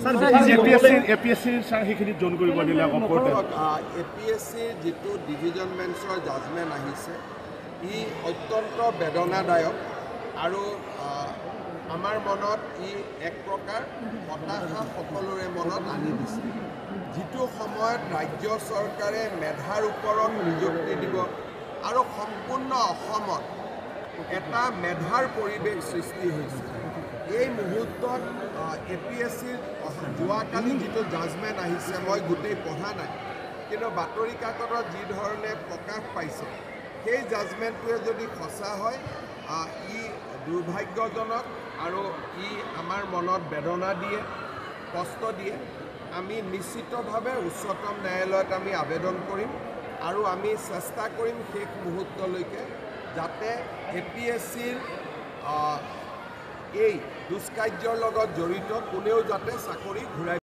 আমি এপিএছচিৰ সেইখিনি জন কৰিব দিলে এপিএছচিৰ যিটো ডিভিজন বেঞ্চৰ জাজমেণ্ট আহিছে ই অত্যন্ত বেদনাদায়ক আৰু আমাৰ মনত ই এক প্ৰকাৰ হতাশা সকলোৰে মনত আনি দিছে যিটো সময়ত ৰাজ্য চৰকাৰে মেধাৰ ওপৰত নিযুক্তি দিব আৰু সম্পূৰ্ণ অসমত এটা মেধাৰ পৰিৱেশ সৃষ্টি হৈছে এই মুহূৰ্তত এপিএছচিৰ যোৱাকালি যিটো জাজমেণ্ট আহিছে মই গোটেই পঢ়া নাই কিন্তু বাতৰি কাকতত যি ধৰণে প্ৰকাশ পাইছে সেই জাজমেণ্টটোৱে যদি সঁচা হয় ই দুৰ্ভাগ্যজনক আৰু ই আমাৰ মনত বেদনা দিয়ে কষ্ট দিয়ে আমি নিশ্চিতভাৱে উচ্চতম ন্যায়ালয়ত আমি আবেদন কৰিম আৰু আমি চেষ্টা কৰিম শেষ মুহূৰ্তলৈকে যাতে এপিএছচিৰ এই দুষ্কাৰ্যৰ লগত জড়িত কোনেও যাতে চাকৰি ঘূৰাই